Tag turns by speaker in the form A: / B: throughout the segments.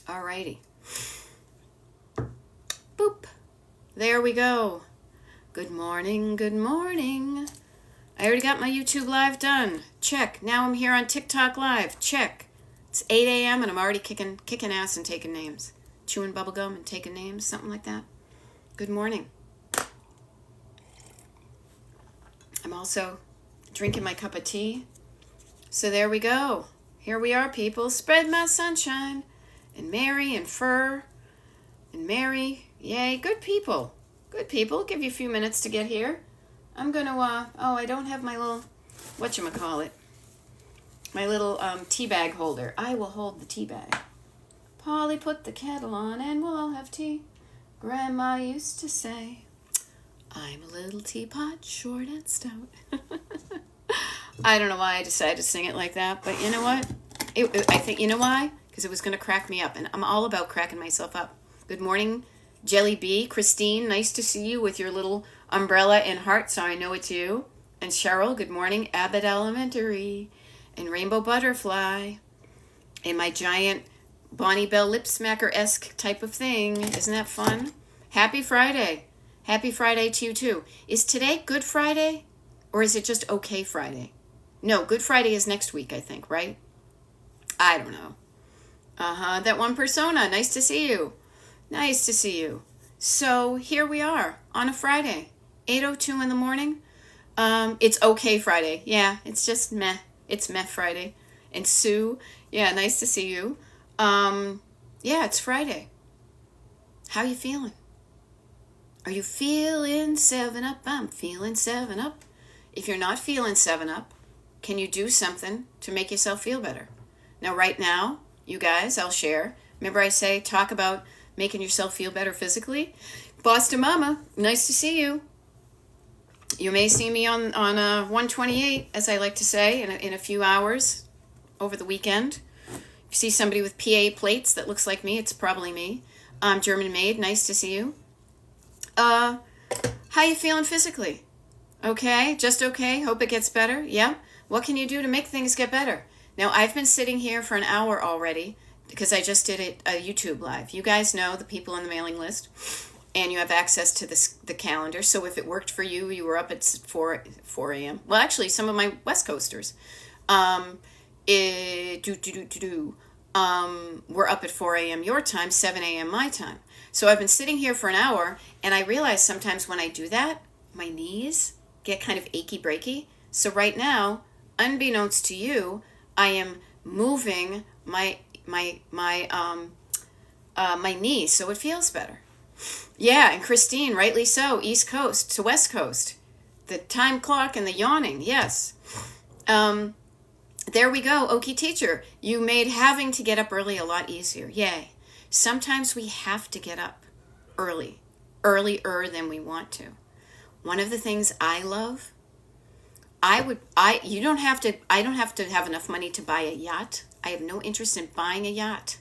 A: Alrighty. Boop. There we go. Good morning, good morning. I already got my YouTube live done. Check. Now I'm here on TikTok live. Check. It's 8 a.m. and I'm already kicking ass and taking names. Chewing bubblegum and taking names, something like that. Good morning. I'm also drinking my cup of tea. So there we go. Here we are, people. Spread my sunshine. And Mary and Fur and Mary. Yay, good people. Good people. Give you a few minutes to get here. I'm going to, I don't have my little, whatchamacallit, my little tea bag holder. I will hold the tea bag. Polly, put the kettle on and we'll all have tea. Grandma used to say, I'm a little teapot, short and stout. I don't know why I decided to sing it like that, but you know what? I think, you know why? Because it was going to crack me up, and I'm all about cracking myself up. Good morning, Jelly Bee. Christine, nice to see you with your little umbrella and heart, so I know it's you. And Cheryl, good morning. Abbott Elementary. And Rainbow Butterfly. And my giant Bonnie Bell lip smacker-esque type of thing. Isn't that fun? Happy Friday. Happy Friday to you, too. Is today Good Friday? Or is it just okay Friday? No, Good Friday is next week, I think, right? I don't know. That one persona. Nice to see you. Nice to see you. So here we are on a Friday, 8:02 in the morning. It's okay Friday. Yeah, it's just meh. It's meh Friday. And Sue, yeah, nice to see you. Yeah, it's Friday. How you feeling? Are you feeling 7-Up? I'm feeling 7-Up. If you're not feeling 7-Up, can you do something to make yourself feel better? Now, right now, you guys, I'll share. Remember I say talk about making yourself feel better physically? Boston Mama, nice to see you. You may see me on 128, as I like to say, in a few hours over the weekend. If you see somebody with PA plates that looks like me, it's probably me. German Maid, nice to see you. How you feeling physically? Okay, just okay? Hope it gets better? Yeah? What can you do to make things get better? Now, I've been sitting here for an hour already because I just did a YouTube live. You guys know the people on the mailing list, and you have access to the calendar. So if it worked for you, you were up at 4 a.m. Well, actually, some of my West Coasters we're up at 4 a.m. your time, 7 a.m. my time. So I've been sitting here for an hour, and I realize sometimes when I do that, my knees get kind of achy breaky. So right now, unbeknownst to you, I am moving my knee so it feels better. Yeah, and Christine, rightly so, East Coast to West Coast. The time clock and the yawning, yes. There we go, Okie teacher. You made having to get up early a lot easier. Yay. Sometimes we have to get up early, earlier than we want to. One of the things I love, I don't have to have enough money to buy a yacht. I have no interest in buying a yacht.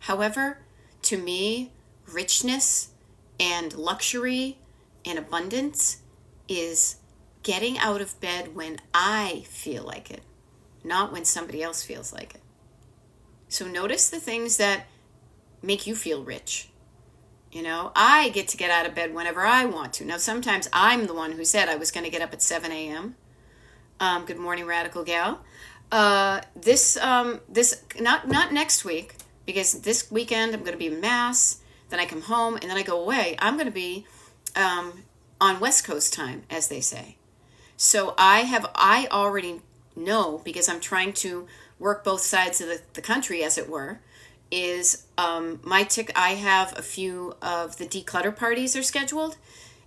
A: However, to me, richness and luxury and abundance is getting out of bed when I feel like it, not when somebody else feels like it. So notice the things that make you feel rich. You know, I get to get out of bed whenever I want to. Now, sometimes I'm the one who said I was going to get up at 7 a.m. Good morning, Radical Gal. This not next week, because this weekend I'm going to be in Mass, then I come home, and then I go away. I'm going to be on West Coast time, as they say. So I already know, because I'm trying to work both sides of the country, as it were, is I have a few of the declutter parties are scheduled,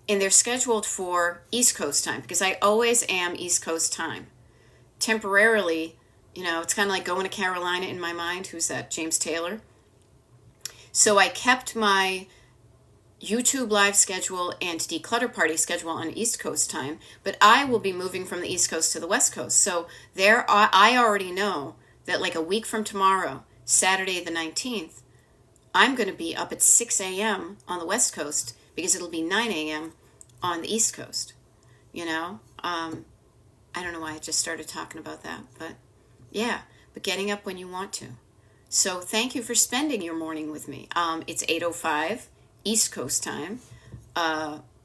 A: and they're scheduled for East Coast time, because I always am East Coast time. Temporarily, you know, it's kind of like going to Carolina in my mind. Who's that? James Taylor. So I kept my YouTube live schedule and declutter party schedule on East Coast time, but I will be moving from the East Coast to the West Coast. So I already know that like a week from tomorrow, Saturday the 19th, I'm going to be up at 6 a.m. on the West Coast because it'll be 9 a.m. on the East Coast. You know, I don't know why I just started talking about that, but yeah, but getting up when you want to. So thank you for spending your morning with me. It's 8:05 East Coast time.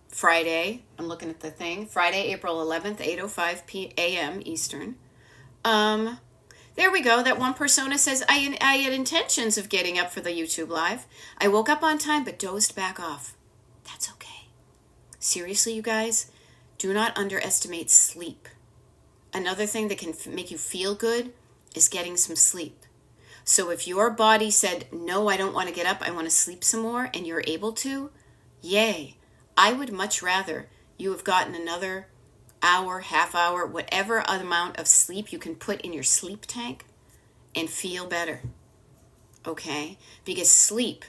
A: Friday, I'm looking at the thing. Friday, April 11th, 8:05 a.m. Eastern. Um, there we go. That one persona says, I had intentions of getting up for the YouTube live. I woke up on time but dozed back off. That's okay. Seriously, you guys, do not underestimate sleep. Another thing that can make you feel good is getting some sleep. So if your body said, no, I don't want to get up, I want to sleep some more, and you're able to, yay. I would much rather you have gotten another hour, half hour, whatever amount of sleep you can put in your sleep tank and feel better. Okay? Because sleep,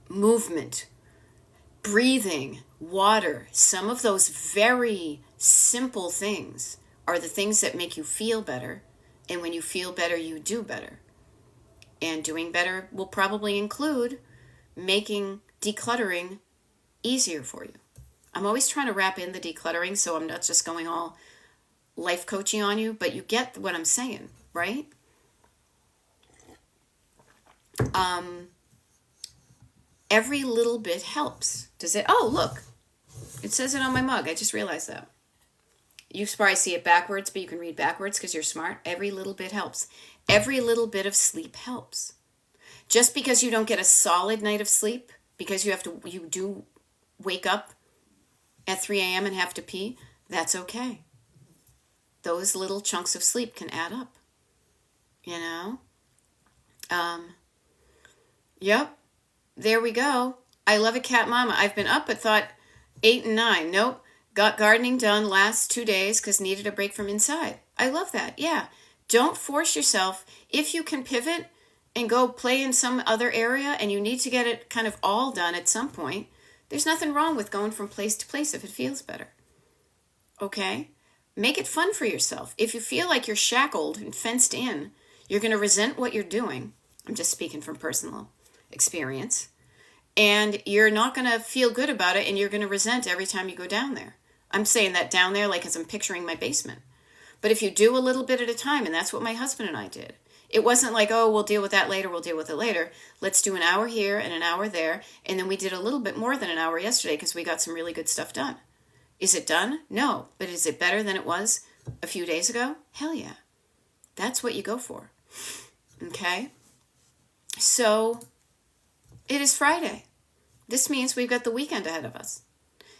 A: movement, breathing, water, some of those very simple things are the things that make you feel better. And when you feel better, you do better. And doing better will probably include making decluttering easier for you. I'm always trying to wrap in the decluttering so I'm not just going all life coaching on you, but you get what I'm saying, right? Every little bit helps. Does it? Oh, look. It says it on my mug. I just realized that. You probably see it backwards, but you can read backwards because you're smart. Every little bit helps. Every little bit of sleep helps. Just because you don't get a solid night of sleep, because you do wake up at 3 a.m. and have to pee, that's okay. Those little chunks of sleep can add up. You know? Yep. There we go. I love a cat mama. I've been up at thought 8 and 9. Nope. Got gardening done last 2 days because needed a break from inside. I love that. Yeah. Don't force yourself. If you can pivot and go play in some other area and you need to get it kind of all done at some point, there's nothing wrong with going from place to place if it feels better. Okay? Make it fun for yourself. If you feel like you're shackled and fenced in, you're going to resent what you're doing. I'm just speaking from personal experience. And you're not going to feel good about it, and you're going to resent every time you go down there. I'm saying that down there like as I'm picturing my basement. But if you do a little bit at a time, and that's what my husband and I did. It wasn't like, oh, we'll deal with that later, we'll deal with it later. Let's do an hour here and an hour there. And then we did a little bit more than an hour yesterday because we got some really good stuff done. Is it done? No. But is it better than it was a few days ago? Hell yeah. That's what you go for. Okay? So it is Friday. This means we've got the weekend ahead of us.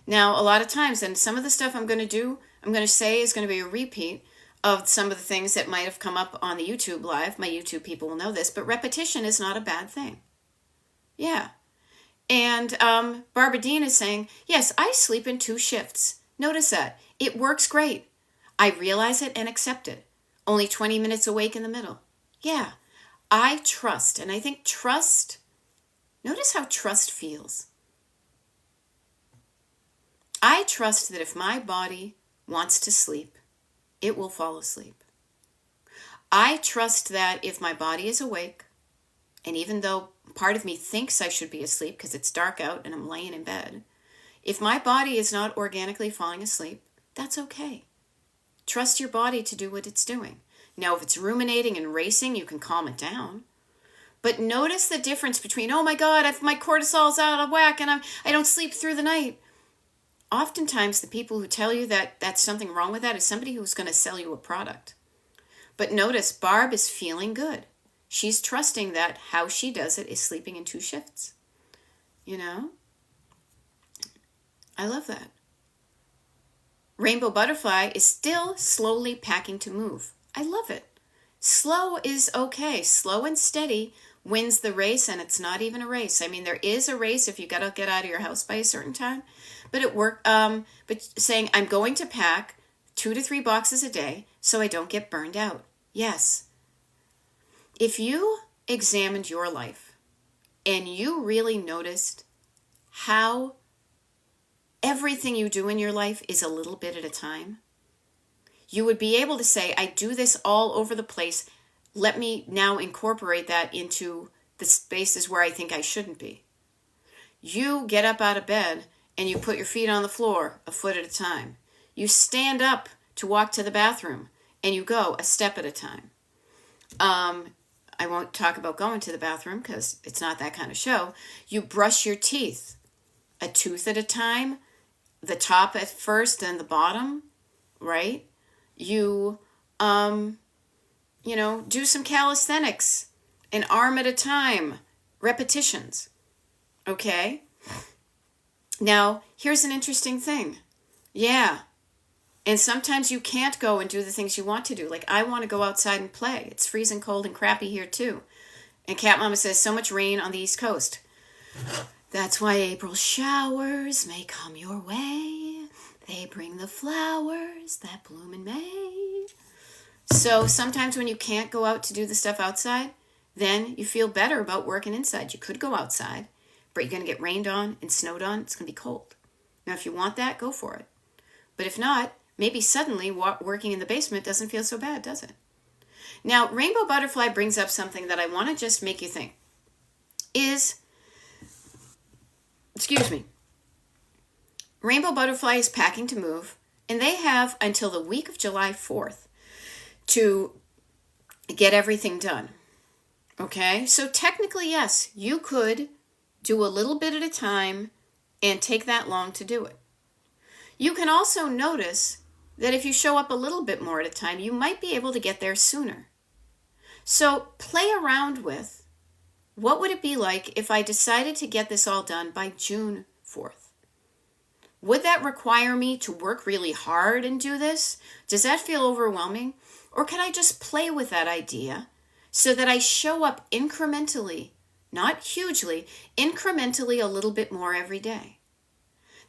A: Now, a lot of times, and some of the stuff I'm going to say is going to be a repeat of some of the things that might have come up on the YouTube live. My YouTube people will know this, but repetition is not a bad thing. Yeah. And Barbara Dean is saying, yes, I sleep in 2 shifts. Notice that. It works great. I realize it and accept it. Only 20 minutes awake in the middle. Yeah. I trust. And I think trust, notice how trust feels. I trust that if my body wants to sleep, it will fall asleep. I trust that if my body is awake, and even though part of me thinks I should be asleep because it's dark out and I'm laying in bed, if my body is not organically falling asleep, that's okay. Trust your body to do what it's doing. Now, if it's ruminating and racing, you can calm it down. But notice the difference between, oh my God, my cortisol's out of whack and I don't sleep through the night. Oftentimes, the people who tell you that that's something wrong with that is somebody who's going to sell you a product. But notice, Barb is feeling good. She's trusting that how she does it is sleeping in 2 shifts. You know? I love that. Rainbow Butterfly is still slowly packing to move. I love it. Slow is okay. Slow and steady wins the race, and it's not even a race. I mean, there is a race if you got to get out of your house by a certain time. But it worked. But saying, I'm going to pack 2 to 3 boxes a day so I don't get burned out. Yes. If you examined your life and you really noticed how everything you do in your life is a little bit at a time, you would be able to say, I do this all over the place. Let me now incorporate that into the spaces where I think I shouldn't be. You get up out of bed and you put your feet on the floor a foot at a time. You stand up to walk to the bathroom and you go a step at a time. I won't talk about going to the bathroom because it's not that kind of show. You brush your teeth a tooth at a time, the top at first and the bottom, right? You, do some calisthenics, an arm at a time, repetitions, okay? Now, here's an interesting thing. Yeah. And sometimes you can't go and do the things you want to do. Like, I want to go outside and play. It's freezing cold and crappy here, too. And Cat Mama says, so much rain on the East Coast. That's why April showers may come your way. They bring the flowers that bloom in May. So sometimes when you can't go out to do the stuff outside, then you feel better about working inside. You could go outside, but you're going to get rained on and snowed on. It's going to be cold. Now, if you want that, go for it. But if not, maybe suddenly working in the basement doesn't feel so bad, does it? Now, Rainbow Butterfly brings up something that I want to just make you think. Rainbow Butterfly is packing to move, and they have until the week of July 4th to get everything done. Okay? So technically, yes, you could do a little bit at a time and take that long to do it. You can also notice that if you show up a little bit more at a time, you might be able to get there sooner. So play around with, what would it be like if I decided to get this all done by June 4th? Would that require me to work really hard and do this? Does that feel overwhelming? Or can I just play with that idea so that I show up incrementally, not hugely, incrementally a little bit more every day?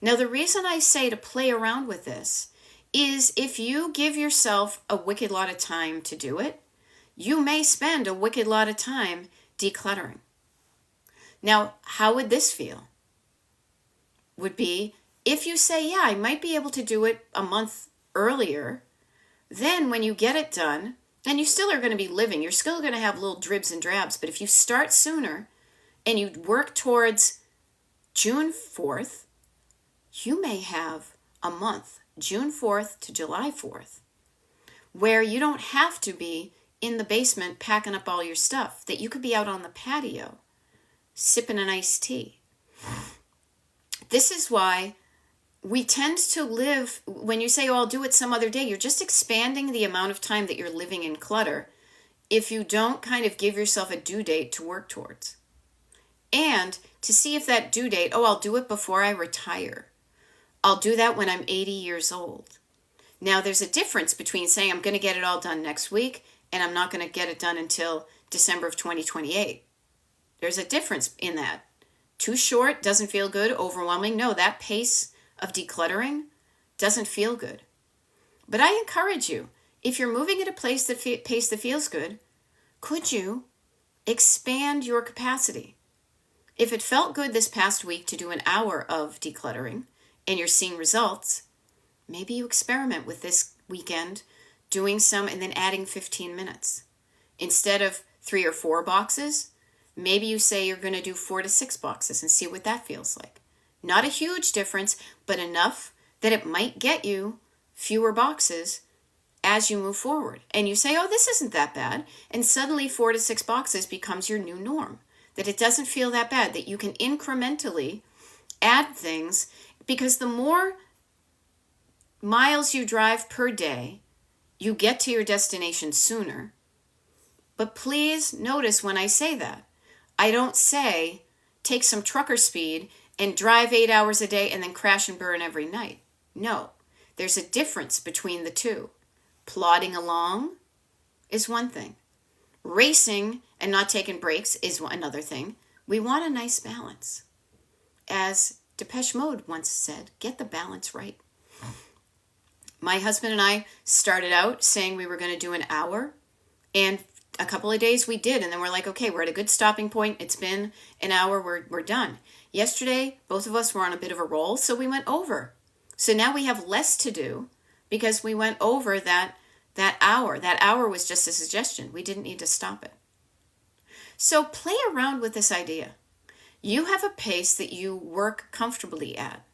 A: Now, the reason I say to play around with this is if you give yourself a wicked lot of time to do it, you may spend a wicked lot of time decluttering. Now, how would this feel? Would be if you say, yeah, I might be able to do it a month earlier, then when you get it done, and you still are going to be living, you're still going to have little dribs and drabs, but if you start sooner and you work towards June 4th, you may have a month, June 4th to July 4th, where you don't have to be in the basement packing up all your stuff, that you could be out on the patio sipping an iced tea. This is why we tend to live, when you say, oh, I'll do it some other day, you're just expanding the amount of time that you're living in clutter if you don't kind of give yourself a due date to work towards. And to see if that due date, oh, I'll do it before I retire. I'll do that when I'm 80 years old. Now, there's a difference between saying I'm going to get it all done next week and I'm not going to get it done until December of 2028. There's a difference in that. Too short, doesn't feel good, overwhelming. No, that pace of decluttering doesn't feel good. But I encourage you, if you're moving at a pace that feels good, could you expand your capacity? If it felt good this past week to do an hour of decluttering and you're seeing results, maybe you experiment with this weekend doing some and then adding 15 minutes. Instead of 3 or 4 boxes, maybe you say you're going to do 4 to 6 boxes and see what that feels like. Not a huge difference, but enough that it might get you fewer boxes as you move forward. And you say, oh, this isn't that bad. And suddenly 4 to 6 boxes becomes your new norm. That it doesn't feel that bad, that you can incrementally add things, because the more miles you drive per day, you get to your destination sooner. But please notice when I say that, I don't say take some trucker speed and drive 8 hours a day and then crash and burn every night. No, there's a difference between the two. Plodding along is one thing. Racing and not taking breaks is another thing. We want a nice balance. As Depeche Mode once said, get the balance right. My husband and I started out saying we were going to do an hour, and a couple of days we did, and then we're like, okay, we're at a good stopping point. It's been an hour, we're done. Yesterday, both of us were on a bit of a roll, so we went over. So now we have less to do because we went over that hour. That hour was just a suggestion. We didn't need to stop it. So play around with this idea. You have a pace that you work comfortably at.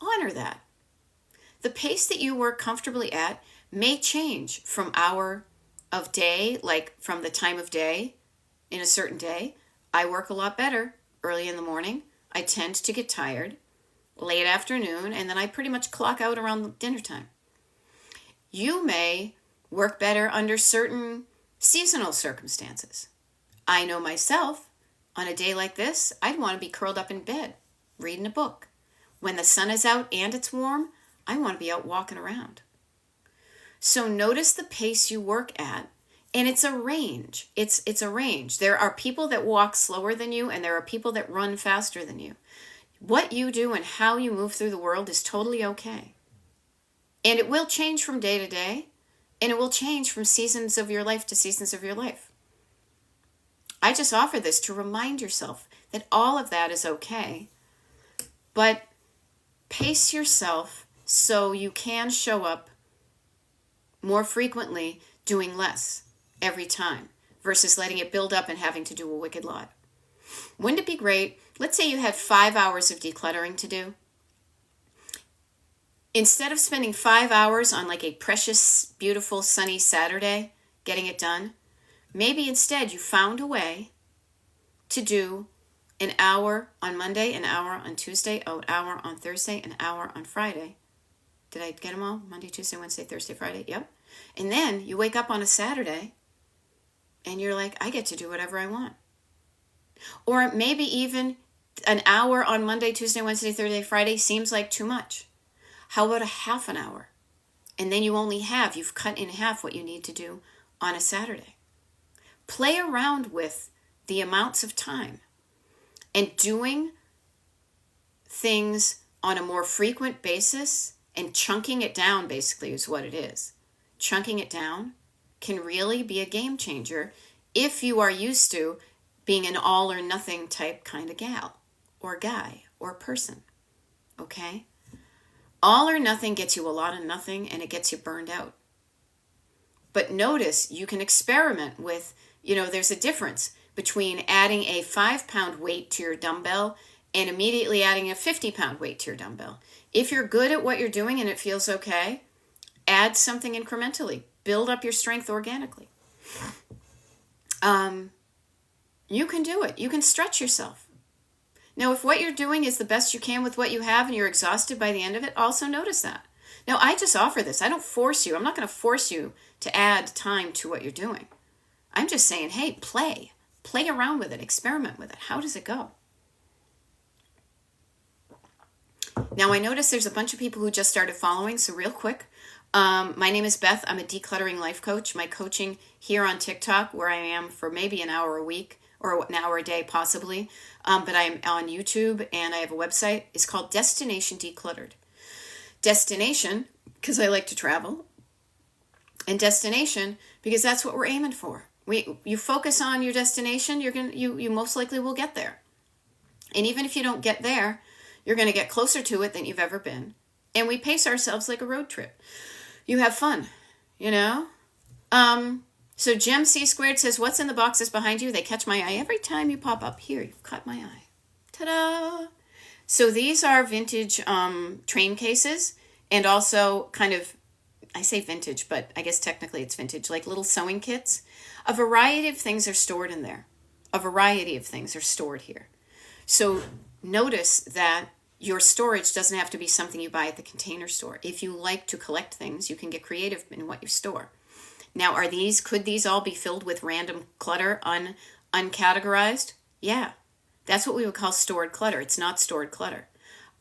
A: Honor that. The pace that you work comfortably at may change from hour of day, like from the time of day in a certain day, I work a lot better early in the morning. I tend to get tired late afternoon, and then I pretty much clock out around dinner time. You may work better under certain seasonal circumstances. I know myself, on a day like this, I'd want to be curled up in bed, reading a book. When the sun is out and it's warm, I want to be out walking around. So notice the pace you work at, and it's a range. It's a range. There are people that walk slower than you, and there are people that run faster than you. What you do and how you move through the world is totally okay. And it will change from day to day, and it will change from seasons of your life to seasons of your life. I just offer this to remind yourself that all of that is okay, but pace yourself so you can show up more frequently doing less every time versus letting it build up and having to do a wicked lot. Wouldn't it be great? Let's say you had 5 hours of decluttering to do. Instead of spending 5 hours on like a precious, beautiful, sunny Saturday getting it done, maybe instead you found a way to do an hour on Monday, an hour on Tuesday, an hour on Thursday, an hour on Friday. Did I get them all? Monday, Tuesday, Wednesday, Thursday, Friday? Yep. And then you wake up on a Saturday and you're like, I get to do whatever I want. Or maybe even an hour on Monday, Tuesday, Wednesday, Thursday, Friday seems like too much. How about a half an hour? And then you've cut in half what you need to do on a Saturday. Play around with the amounts of time. And doing things on a more frequent basis and chunking it down basically is what it is. Chunking it down can really be a game changer if you are used to being an all or nothing type kind of gal or guy or person. Okay? All or nothing gets you a lot of nothing and it gets you burned out. But notice you can experiment with, there's a difference between adding a 5-pound weight to your dumbbell and immediately adding a 50-pound weight to your dumbbell. If you're good at what you're doing and it feels okay, add something incrementally. Build up your strength organically. You can do it. You can stretch yourself. Now, if what you're doing is the best you can with what you have and you're exhausted by the end of it, also notice that. Now, I just offer this. I don't force you. I'm not going to force you to add time to what you're doing. I'm just saying, hey, play. Play around with it. Experiment with it. How does it go? Now, I notice there's a bunch of people who just started following, so real quick. My name is Beth. I'm a decluttering life coach. My coaching here on TikTok, where I am for maybe an hour a week or an hour a day possibly, but I'm on YouTube and I have a website. It's called Destination Decluttered. Destination, because I like to travel, and destination, because that's what we're aiming for. You focus on your destination, you most likely will get there. And even if you don't get there, you're going to get closer to it than you've ever been. And we pace ourselves like a road trip. You have fun, So Gem C Squared says, what's in the boxes behind you? They catch my eye every time you pop up. Here, you've caught my eye. Ta-da! So these are vintage train cases and also kind of, I say vintage, but I guess technically it's vintage, like little sewing kits. A variety of things are stored in there. A variety of things are stored here. So notice that your storage doesn't have to be something you buy at the Container Store. If you like to collect things, you can get creative in what you store. Now, could these all be filled with random clutter, uncategorized? Yeah, that's what we would call stored clutter. It's not stored clutter.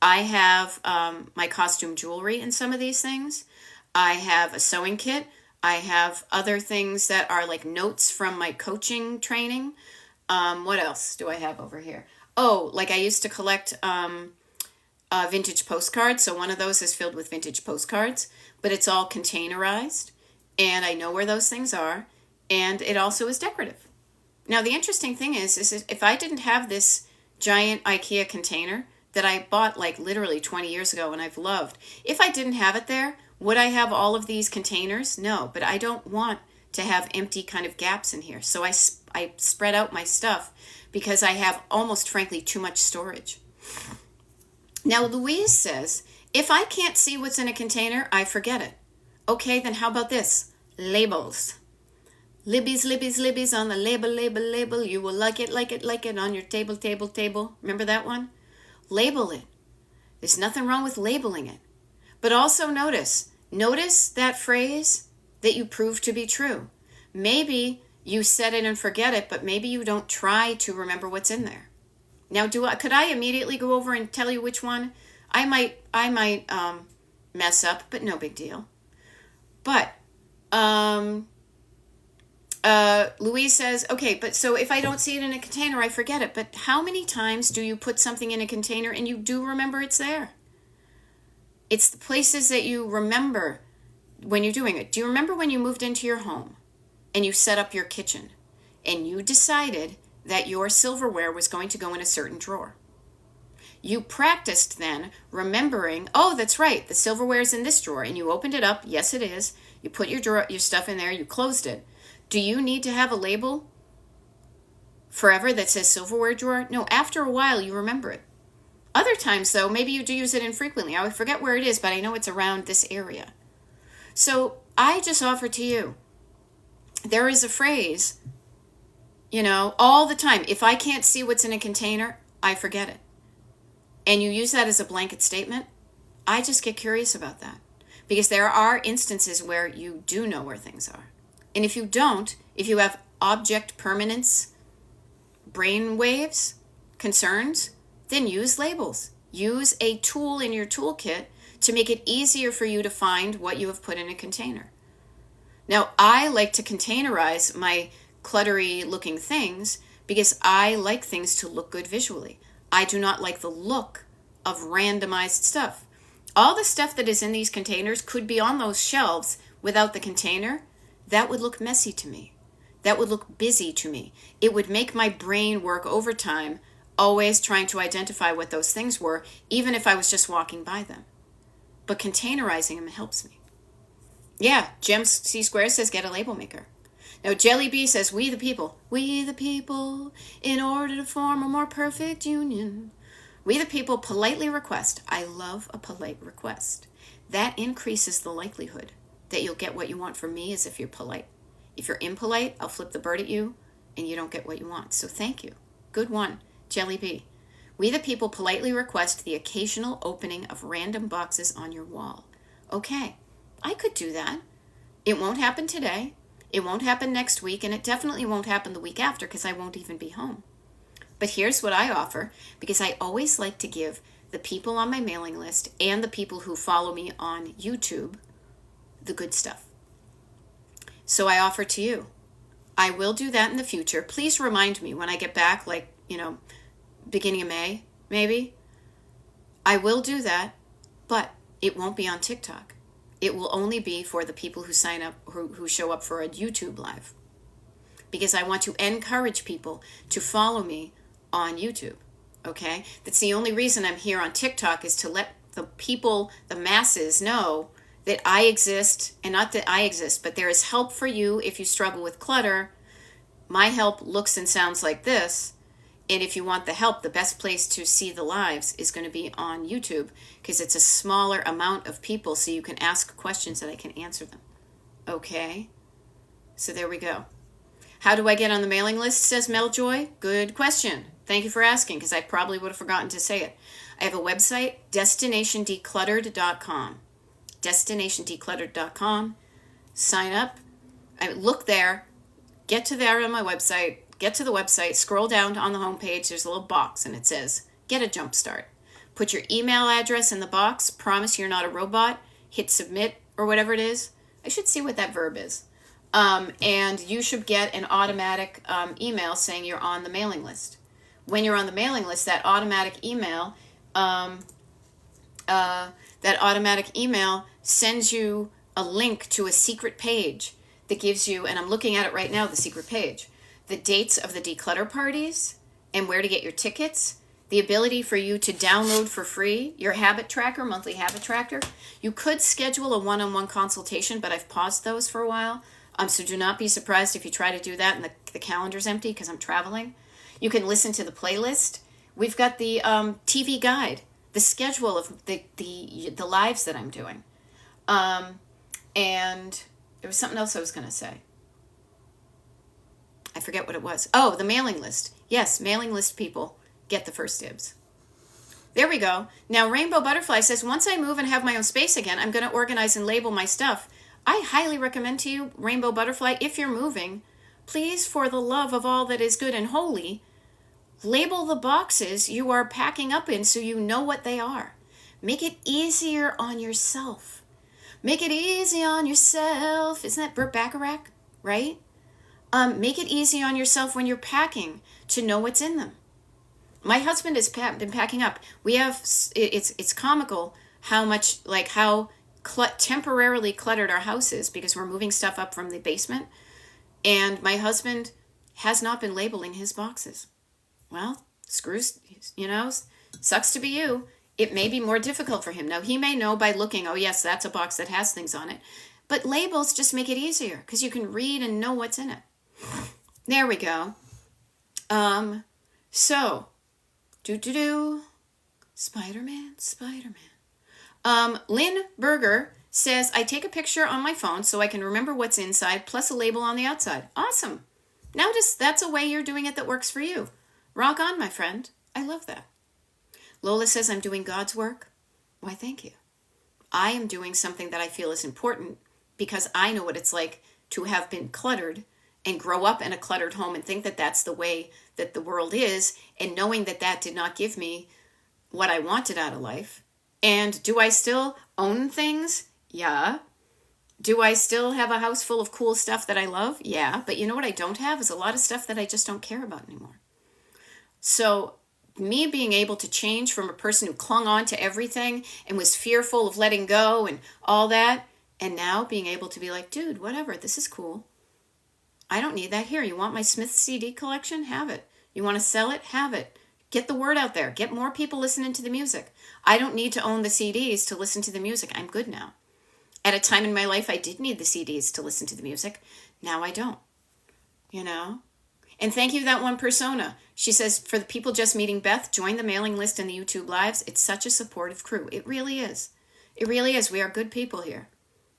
A: I have my costume jewelry in some of these things. I have a sewing kit. I have other things that are like notes from my coaching training. What else do I have over here? Oh, like I used to collect vintage postcards. So one of those is filled with vintage postcards, but it's all containerized. And I know where those things are. And it also is decorative. Now, the interesting thing is if I didn't have this giant IKEA container that I bought like literally 20 years ago and I've loved, if I didn't have it there, would I have all of these containers? No, but I don't want to have empty kind of gaps in here. So I spread out my stuff because I have almost frankly too much storage. Now, Louise says, if I can't see what's in a container, I forget it. Okay, then how about this? Labels. Libby's, Libby's, Libby's on the label, label, label. You will like it, like it, like it on your table, table, table. Remember that one? Label it. There's nothing wrong with labeling it. But also notice that phrase that you prove to be true. Maybe you said it and forget it, but maybe you don't try to remember what's in there. Now, could I immediately go over and tell you which one? I might mess up, but no big deal. But Louise says, okay, but so if I don't see it in a container, I forget it. But how many times do you put something in a container and you do remember it's there? It's the places that you remember when you're doing it. Do you remember when you moved into your home and you set up your kitchen and you decided that your silverware was going to go in a certain drawer? You practiced then remembering, oh, that's right, the silverware is in this drawer, and you opened it up. Yes, it is. You put your stuff in there, you closed it. Do you need to have a label forever that says silverware drawer? No, after a while you remember it. Other times, though, maybe you do use it infrequently. I would forget where it is, but I know it's around this area. So I just offer to you, there is a phrase, all the time. If I can't see what's in a container, I forget it. And you use that as a blanket statement, I just get curious about that. Because there are instances where you do know where things are. And if you don't, if you have object permanence, brain waves, concerns, then use labels. Use a tool in your toolkit to make it easier for you to find what you have put in a container. Now, I like to containerize my cluttery looking things because I like things to look good visually. I do not like the look of randomized stuff. All the stuff that is in these containers could be on those shelves without the container. That would look messy to me. That would look busy to me. It would make my brain work overtime, always trying to identify what those things were, even if I was just walking by them. But containerizing them helps me. Yeah, Gem C Square says get a label maker. Now, Jelly Bee says, we the people, in order to form a more perfect union. We the people politely request. I love a polite request. That increases the likelihood that you'll get what you want from me as if you're polite. If you're impolite, I'll flip the bird at you and you don't get what you want. So thank you. Good one, Jelly Bee. We the people politely request the occasional opening of random boxes on your wall. Okay, I could do that. It won't happen today. It won't happen next week, and it definitely won't happen the week after because I won't even be home. But here's what I offer, because I always like to give the people on my mailing list and the people who follow me on YouTube the good stuff. So I offer to you. I will do that in the future. Please remind me when I get back, beginning of May, maybe. I will do that, but it won't be on TikTok. It will only be for the people who sign up, who show up for a YouTube live. Because I want to encourage people to follow me on YouTube, okay? That's the only reason I'm here on TikTok, is to let the people, the masses, know that I exist, and not that I exist, but there is help for you if you struggle with clutter. My help looks and sounds like this. And if you want the help, the best place to see the lives is going to be on YouTube, because it's a smaller amount of people, so you can ask questions that I can answer them. Okay? So there we go. How do I get on the mailing list, says Meljoy? Good question. Thank you for asking, because I probably would have forgotten to say it. I have a website, destinationdecluttered.com. destinationdecluttered.com. Sign up. Look there. Get to there on my website. Get to the website, scroll down on the homepage, there's a little box and it says, get a jump start. Put your email address in the box, promise you're not a robot, hit submit or whatever it is. I should see what that verb is. And you should get an automatic email saying you're on the mailing list. When you're on the mailing list, that automatic email sends you a link to a secret page that gives you, and I'm looking at it right now, the secret page, the dates of the declutter parties and where to get your tickets, the ability for you to download for free your habit tracker, monthly habit tracker. You could schedule a one-on-one consultation, but I've paused those for a while. So do not be surprised if you try to do that and the calendar's empty because I'm traveling. You can listen to the playlist. We've got the TV guide, the schedule of the lives that I'm doing. And there was something else I was going to say. I forget what it was. Oh, the mailing list. Yes, mailing list people get the first dibs. There we go. Now, Rainbow Butterfly says, once I move and have my own space again, I'm going to organize and label my stuff. I highly recommend to you, Rainbow Butterfly, if you're moving, please, for the love of all that is good and holy, label the boxes you are packing up in so you know what they are. Make it easier on yourself. Make it easy on yourself. Isn't that Burt Bacharach, right? Make it easy on yourself when you're packing to know what's in them. My husband has been packing up. We have, it's comical how much, like how temporarily cluttered our house is because we're moving stuff up from the basement. And my husband has not been labeling his boxes. Well, screws, sucks to be you. It may be more difficult for him. Now, he may know by looking, oh yes, that's a box that has things on it. But labels just make it easier because you can read and know what's in it. There we go. So, Spider-Man. Lynn Berger says, I take a picture on my phone so I can remember what's inside, plus a label on the outside. Awesome. Notice that's a way you're doing it that works for you. Rock on, my friend. I love that. Lola says, I'm doing God's work. Why, thank you. I am doing something that I feel is important because I know what it's like to have been cluttered and grow up in a cluttered home and think that that's the way that the world is, and knowing that that did not give me what I wanted out of life. And do I still own things? Yeah. Do I still have a house full of cool stuff that I love? Yeah. But you know what I don't have is a lot of stuff that I just don't care about anymore. So me being able to change from a person who clung on to everything and was fearful of letting go and all that, and now being able to be like, dude, whatever, this is cool. I don't need that here. You want my Smith CD collection? Have it. You want to sell it? Have it. Get the word out there. Get more people listening to the music. I don't need to own the CDs to listen to the music. I'm good now. At a time in my life, I did need the CDs to listen to the music. Now I don't. And thank you, that one persona. She says, for the people just meeting Beth, join the mailing list and the YouTube lives. It's such a supportive crew. It really is. It really is. We are good people here.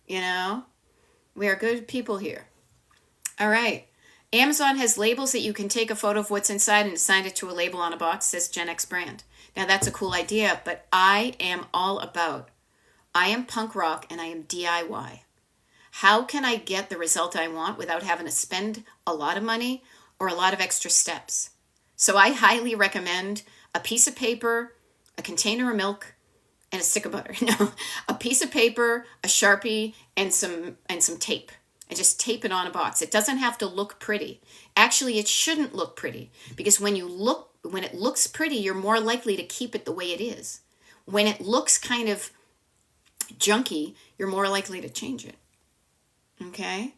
A: We are good people here. All right. Amazon has labels that you can take a photo of what's inside and assign it to a label on a box, says Gen X Brand. Now, that's a cool idea, but I am punk rock and I am DIY. How can I get the result I want without having to spend a lot of money or a lot of extra steps? So I highly recommend a piece of paper, a container of milk, and a stick of butter. No, a piece of paper, a Sharpie, and some tape. And just tape it on a box. It doesn't have to look pretty. Actually, it shouldn't look pretty because when it looks pretty, you're more likely to keep it the way it is. When it looks kind of junky, you're more likely to change it. Okay?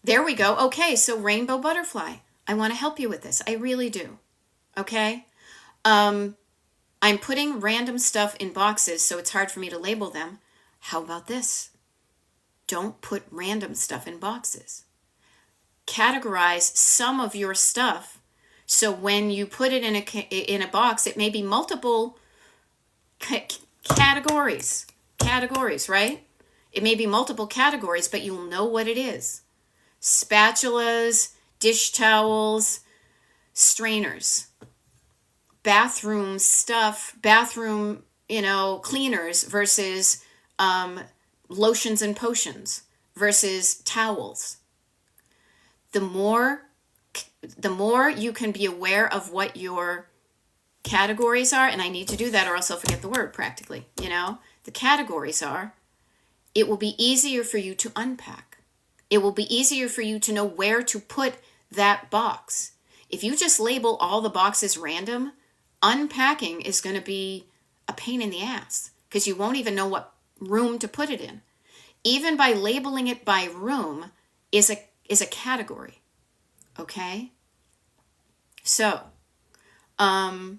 A: There we go. Okay, so Rainbow Butterfly. I want to help you with this. I really do. Okay? I'm putting random stuff in boxes so it's hard for me to label them. How about this? Don't put random stuff in boxes. Categorize some of your stuff so when you put it in a box, it may be multiple categories. Categories, right? It may be multiple categories, but you'll know what it is. Spatulas, dish towels, strainers, bathroom stuff, bathroom, cleaners versus lotions and potions versus towels. The more you can be aware of what your categories are, and I need to do that or else I'll forget the word practically, the categories are, it will be easier for you to unpack. It will be easier for you to know where to put that box. If you just label all the boxes random, unpacking is going to be a pain in the ass because you won't even know what room to put it in. Even by labeling it by room is a category. Okay? So, now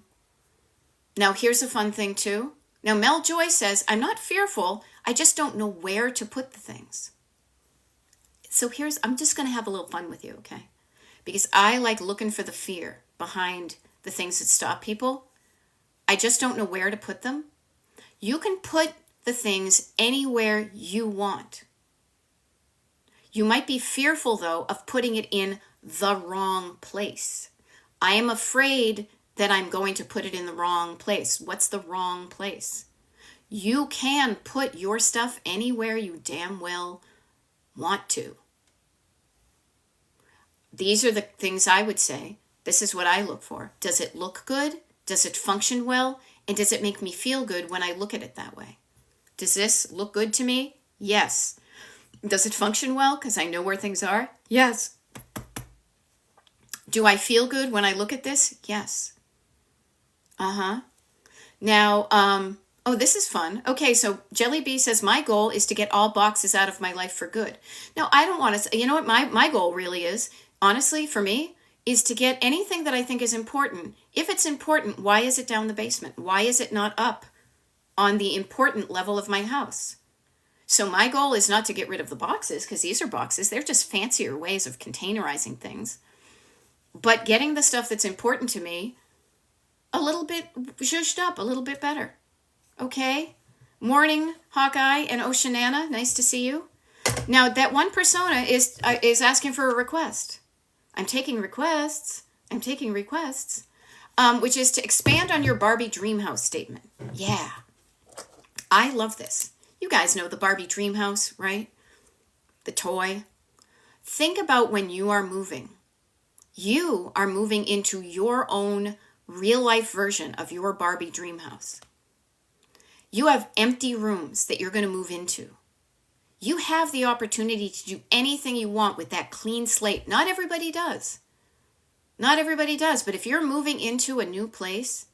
A: here's a fun thing too. Now Mel Joy says, I'm not fearful, I just don't know where to put the things. So I'm just going to have a little fun with you, okay? Because I like looking for the fear behind the things that stop people. I just don't know where to put them. You can put the things anywhere you want. You might be fearful, though, of putting it in the wrong place. I am afraid that I'm going to put it in the wrong place. What's the wrong place? You can put your stuff anywhere you damn well want to. These are the things I would say. This is what I look for. Does it look good? Does it function well? And does it make me feel good when I look at it that way? Does this look good to me? Yes. Does it function well because I know where things are? Yes. Do I feel good when I look at this? Yes. Now, oh, this is fun. Okay, so Jelly Bee says, my goal is to get all boxes out of my life for good. Now, I don't want to, you know what my goal really is, honestly, for me, is to get anything that I think is important. If it's important, why is it down the basement? Why is it not up on the important level of my house? So my goal is not to get rid of the boxes, because these are boxes. They're just fancier ways of containerizing things. But getting the stuff that's important to me a little bit zhuzhed up, a little bit better. Okay? Morning, Hawkeye and Oceanana. Nice to see you. Now, that one persona is asking for a request. I'm taking requests, which is to expand on your Barbie dream house statement. Yeah. I love this. You guys know the Barbie dream house, right? The toy. Think about when you are moving. You are moving into your own real life version of your Barbie dream house. You have empty rooms that you're going to move into. You have the opportunity to do anything you want with that clean slate. Not everybody does. Not everybody does. But if you're moving into a new place,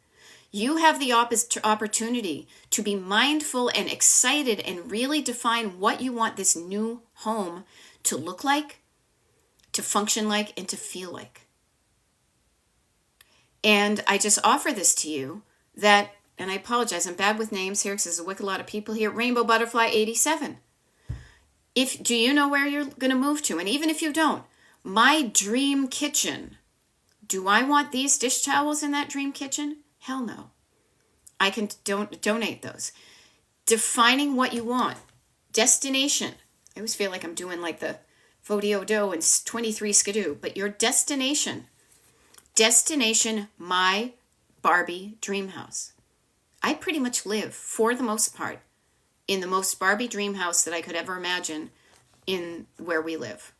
A: you have the opportunity to be mindful and excited and really define what you want this new home to look like, to function like, and to feel like. And I just offer this to you that, and I apologize, I'm bad with names here because there's a wicked lot of people here. Rainbow Butterfly 87. Do you know where you're going to move to? And even if you don't, my dream kitchen. Do I want these dish towels in that dream kitchen? Hell no. I can donate those. Defining what you want. Destination. I always feel like I'm doing like the Vodio Do and 23 Skidoo. But your destination. Destination, my Barbie dream house. I pretty much live, for the most part, in the most Barbie dream house that I could ever imagine in where we live.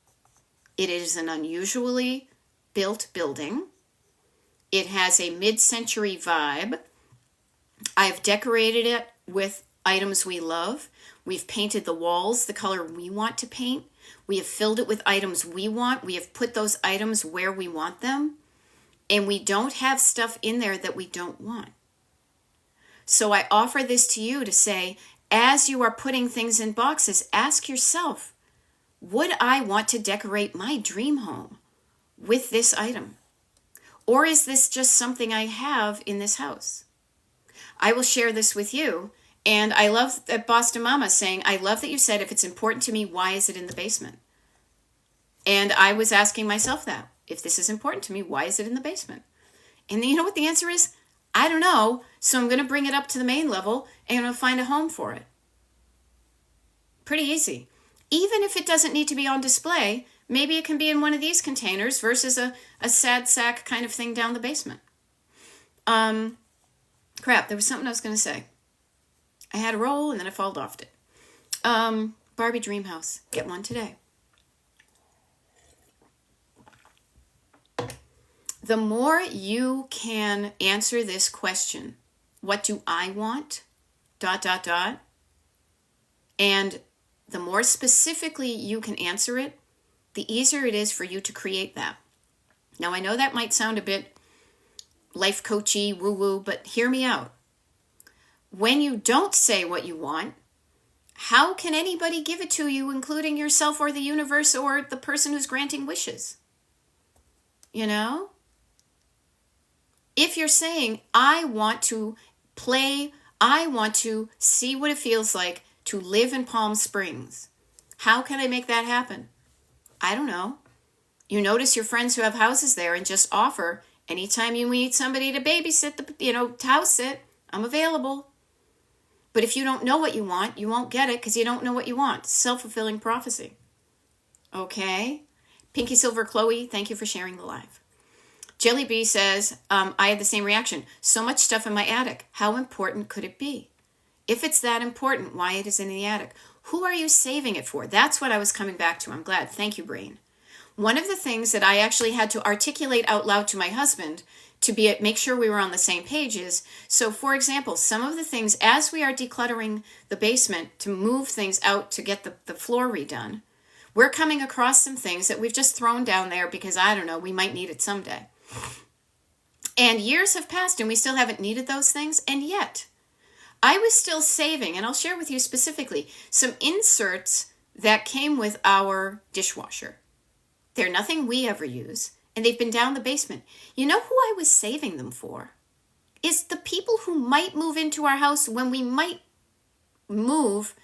A: It is an unusually built building. It has a mid-century vibe. I've decorated it with items we love. We've painted the walls the color we want to paint. We have filled it with items we want. We have put those items where we want them. And we don't have stuff in there that we don't want. So I offer this to you to say, as you are putting things in boxes, ask yourself, would I want to decorate my dream home with this item? Or is this just something I have in this house? I will share this with you. And I love that Boston Mama saying, I love that you said, if it's important to me, why is it in the basement? And I was asking myself that. If this is important to me, why is it in the basement? And you know what the answer is? I don't know. So I'm going to bring it up to the main level and I'm going to find a home for it. Pretty easy. Even if it doesn't need to be on display, maybe it can be in one of these containers versus a sad sack kind of thing down the basement. Crap, there was something I was going to say. I had a roll and then I falled off it. Barbie Dream House. Get one today. The more you can answer this question, what do I want? ... And the more specifically you can answer it, the easier it is for you to create that. Now, I know that might sound a bit life coachy, woo-woo, but hear me out. When you don't say what you want, how can anybody give it to you, including yourself or the universe or the person who's granting wishes? You know? If you're saying, I want to play, I want to see what it feels like to live in Palm Springs, how can I make that happen? I don't know. You notice your friends who have houses there and just offer, anytime you need somebody to babysit, to house sit, I'm available. But if you don't know what you want, you won't get it because you don't know what you want. Self-fulfilling prophecy. Okay? Pinky Silver Chloe, thank you for sharing the live. Jelly Bee says, I had the same reaction. So much stuff in my attic. How important could it be? If it's that important, why it is in the attic? Who are you saving it for? That's what I was coming back to. I'm glad. Thank you, Brain. One of the things that I actually had to articulate out loud to my husband to make sure we were on the same page is, so for example, some of the things, as we are decluttering the basement to move things out to get the floor redone, we're coming across some things that we've just thrown down there because, I don't know, we might need it someday. And years have passed and we still haven't needed those things, and yet I was still saving, and I'll share with you specifically, some inserts that came with our dishwasher. They're nothing we ever use, and they've been down the basement. You know who I was saving them for? Is the people who might move into our house when we might move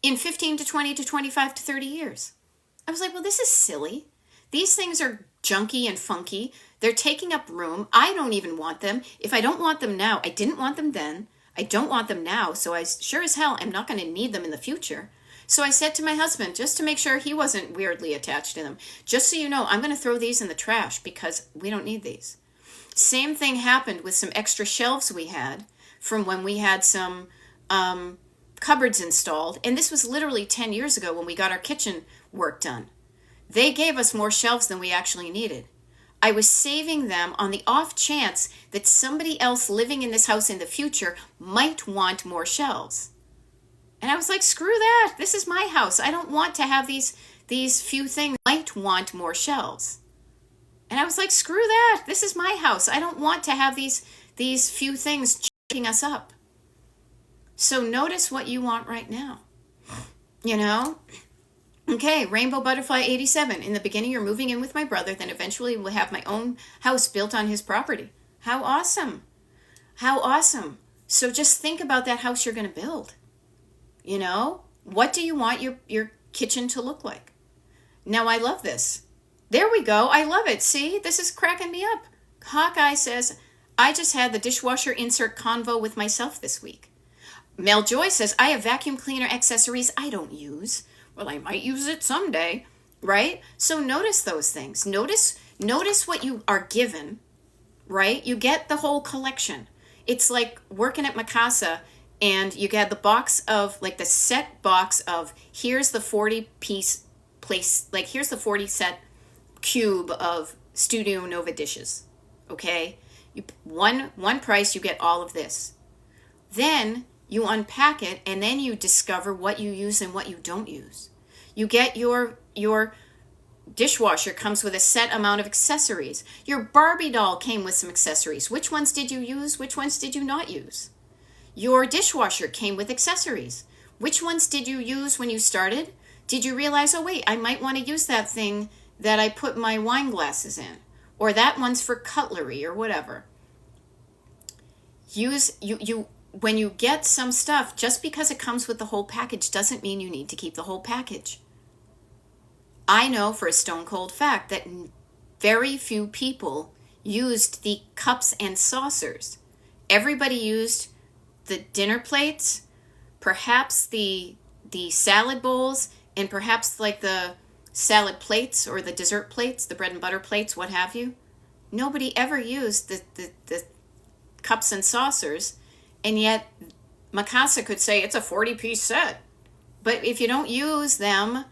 A: in 15 to 20 to 25 to 30 years. I was like, well, this is silly. These things are junky and funky. They're taking up room. I don't even want them. If I don't want them now, I didn't want them then. I don't want them now, so I sure as hell am not going to need them in the future. So I said to my husband, just to make sure he wasn't weirdly attached to them, just so you know, I'm going to throw these in the trash because we don't need these. Same thing happened with some extra shelves we had from when we had some cupboards installed. And this was literally 10 years ago when we got our kitchen work done. They gave us more shelves than we actually needed. I was saving them on the off chance that somebody else living in this house in the future might want more shelves. And I was like, screw that. This is my house. I don't want to have these few things. Might want more shelves. And I was like, screw that. This is my house. I don't want to have these few things checking us up. So notice what you want right now. You know? Okay, Rainbow Butterfly 87. In the beginning, you're moving in with my brother, then eventually we'll have my own house built on his property. How awesome. How awesome. So just think about that house you're going to build. You know, what do you want your kitchen to look like? Now, I love this. There we go. I love it. See, this is cracking me up. Hawkeye says, I just had the dishwasher insert convo with myself this week. Mel Joy says, I have vacuum cleaner accessories I don't use. Well, I might use it someday, right? So notice those things. Notice what you are given, right? You get the whole collection. It's like working at Mikasa and you get the box of, like the set box of, here's the 40 piece place, like here's the 40 set cube of Studio Nova dishes, okay? One price, you get all of this. Then you unpack it, and then you discover what you use and what you don't use. You get your dishwasher comes with a set amount of accessories. Your Barbie doll came with some accessories. Which ones did you use? Which ones did you not use? Your dishwasher came with accessories. Which ones did you use when you started? Did you realize, oh wait, I might want to use that thing that I put my wine glasses in, or that one's for cutlery or whatever. When you get some stuff, just because it comes with the whole package doesn't mean you need to keep the whole package. I know for a stone cold fact that very few people used the cups and saucers. Everybody used the dinner plates, perhaps the salad bowls, and perhaps like the salad plates or the dessert plates, the bread and butter plates, what have you. Nobody ever used the cups and saucers. And yet, Mikasa could say it's a 40-piece set. But if you don't use them,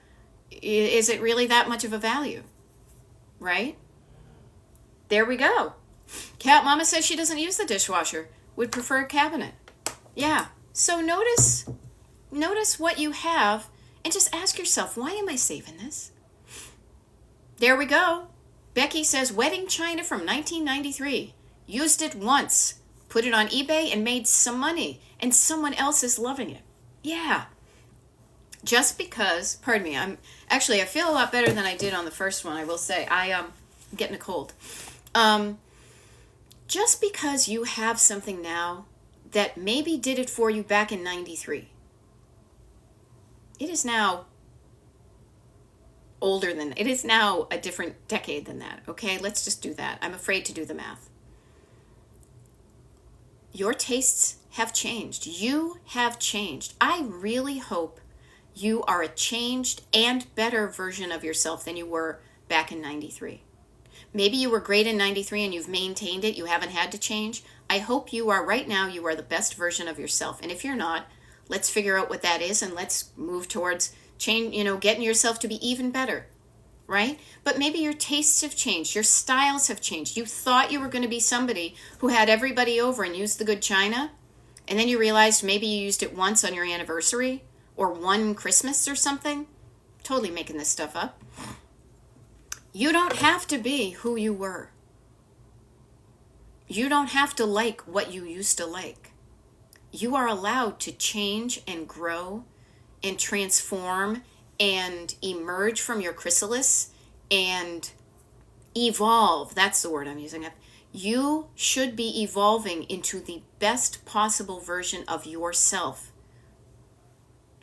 A: is it really that much of a value? Right? There we go. Cat Mama says she doesn't use the dishwasher. Would prefer a cabinet. Yeah. So notice what you have and just ask yourself, why am I saving this? There we go. Becky says, wedding china from 1993. Used it once. Put it on eBay and made some money, and someone else is loving it. Yeah. Just because, pardon me, I feel a lot better than I did on the first one, I will say. I'm getting a cold. Just because you have something now that maybe did it for you back in 93, it is now older than, it is now a different decade than that, okay? Let's just do that. I'm afraid to do the math. Your tastes have changed. You have changed. I really hope you are a changed and better version of yourself than you were back in 93. Maybe you were great in 93 and you've maintained it. You haven't had to change. I hope you are right now. You are the best version of yourself. And if you're not, let's figure out what that is and let's move towards change, getting yourself to be even better, right? But maybe your tastes have changed. Your styles have changed. You thought you were going to be somebody who had everybody over and used the good china. And then you realized maybe you used it once on your anniversary or one Christmas or something. Totally making this stuff up. You don't have to be who you were. You don't have to like what you used to like. You are allowed to change and grow and transform and emerge from your chrysalis and evolve. That's the word I'm using. You should be evolving into the best possible version of yourself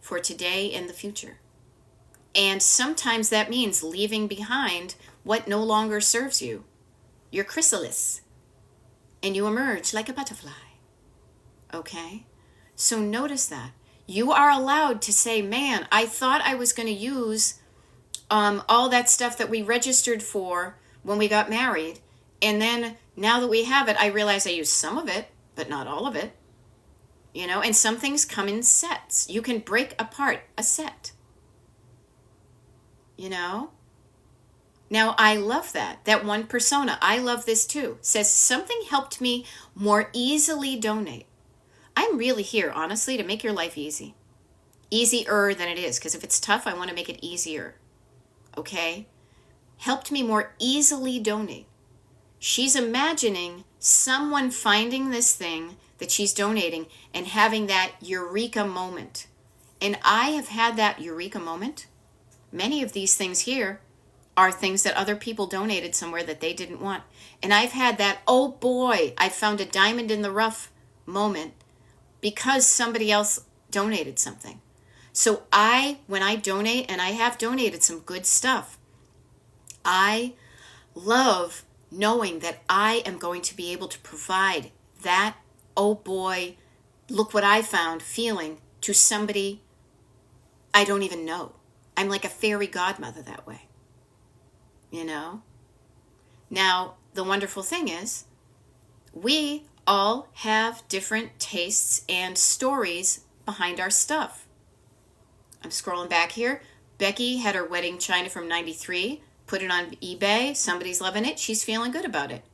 A: for today and the future. And sometimes that means leaving behind what no longer serves you, your chrysalis, and you emerge like a butterfly. Okay? So notice that. You are allowed to say, man, I thought I was going to use all that stuff that we registered for when we got married. And then now that we have it, I realize I used some of it, but not all of it. And some things come in sets. You can break apart a set. Now I love that one persona, I love this too, says something helped me more easily donate. I'm really here, honestly, to make your life easy. Easier than it is, because if it's tough, I want to make it easier. Okay? Helped me more easily donate. She's imagining someone finding this thing that she's donating and having that eureka moment. And I have had that eureka moment. Many of these things here are things that other people donated somewhere that they didn't want. And I've had that, oh boy, I found a diamond in the rough moment because somebody else donated something. So when I donate, and I have donated some good stuff, I love knowing that I am going to be able to provide that, oh boy, look what I found feeling to somebody I don't even know. I'm like a fairy godmother that way. Now, the wonderful thing is, we all have different tastes and stories behind our stuff. I'm scrolling back here. Becky had her wedding china from 93, put it on eBay. Somebody's loving it. She's feeling good about it.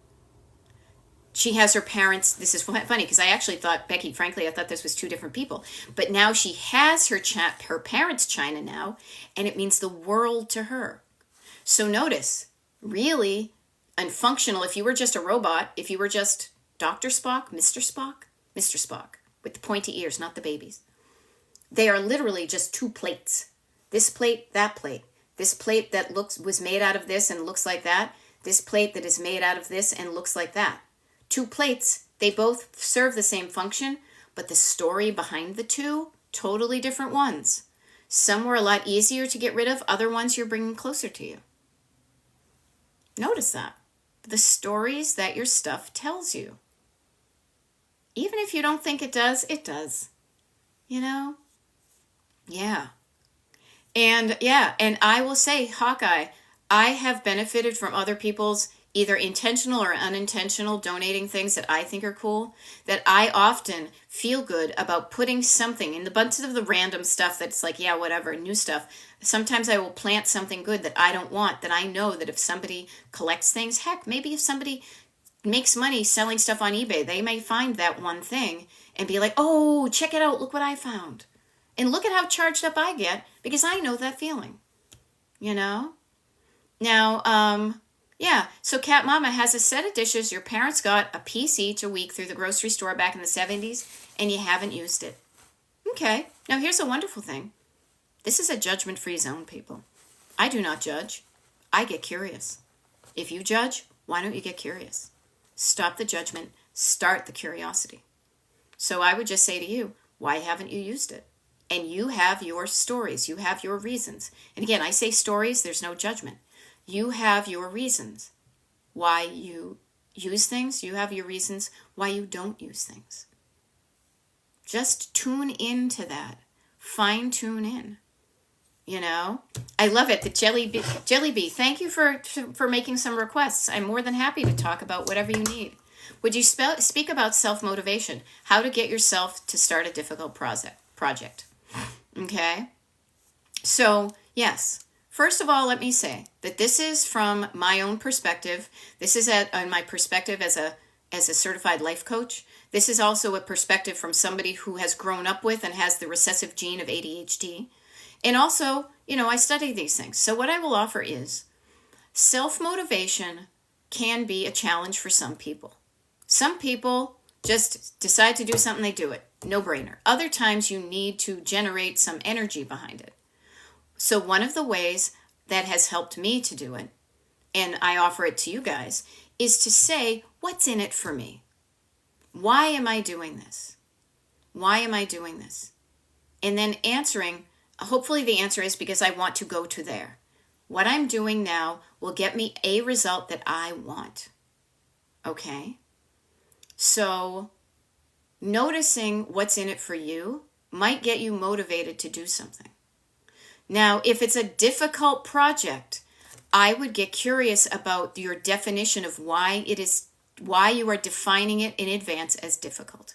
A: She has her parents. This is funny because I actually thought, Becky, frankly, I thought this was two different people. But now she has her parents' china now, and it means the world to her. So notice, really unfunctional, if you were just a robot, if you were just Dr. Spock, Mr. Spock, with the pointy ears, not the babies. They are literally just two plates. This plate, that plate. This plate that was made out of this and looks like that. This plate that is made out of this and looks like that. Two plates, they both serve the same function, but the story behind the two, totally different ones. Some were a lot easier to get rid of, other ones you're bringing closer to you. Notice that. The stories that your stuff tells you. Even if you don't think it does, it does. Yeah. And I will say, Hawkeye, I have benefited from other people's either intentional or unintentional donating things that I think are cool, that I often feel good about putting something in the bunch of the random stuff that's like, yeah, whatever, new stuff. Sometimes I will plant something good that I don't want, that I know that if somebody collects things, heck, maybe if somebody makes money selling stuff on eBay, they may find that one thing and be like, oh, check it out, look what I found. And look at how charged up I get because I know that feeling, Now, so Cat Mama has a set of dishes your parents got a piece each a week through the grocery store back in the 70s, and you haven't used it. Okay, now here's a wonderful thing. This is a judgment-free zone, people. I do not judge. I get curious. If you judge, why don't you get curious? Stop the judgment. Start the curiosity. So I would just say to you, why haven't you used it? And you have your stories. You have your reasons. And again, I say stories, there's no judgment. You have your reasons why you use things. You have your reasons why you don't use things. Just tune into that. Fine tune in. You know, I love it. The Jelly Bee, thank you for making some requests. I'm more than happy to talk about whatever you need. Would you speak about self motivation? How to get yourself to start a difficult project? Okay. So yes, first of all, let me say that this is from my own perspective. This is my perspective as a certified life coach. This is also a perspective from somebody who has grown up with and has the recessive gene of ADHD. And also, I study these things. So what I will offer is self-motivation can be a challenge for some people. Some people just decide to do something, they do it. No brainer. Other times you need to generate some energy behind it. So one of the ways that has helped me to do it, and I offer it to you guys, is to say, what's in it for me? Why am I doing this? Why am I doing this? And then answering, hopefully the answer is because I want to go to there. What I'm doing now will get me a result that I want. Okay? So noticing what's in it for you might get you motivated to do something. Now, if it's a difficult project, I would get curious about your definition of why you are defining it in advance as difficult.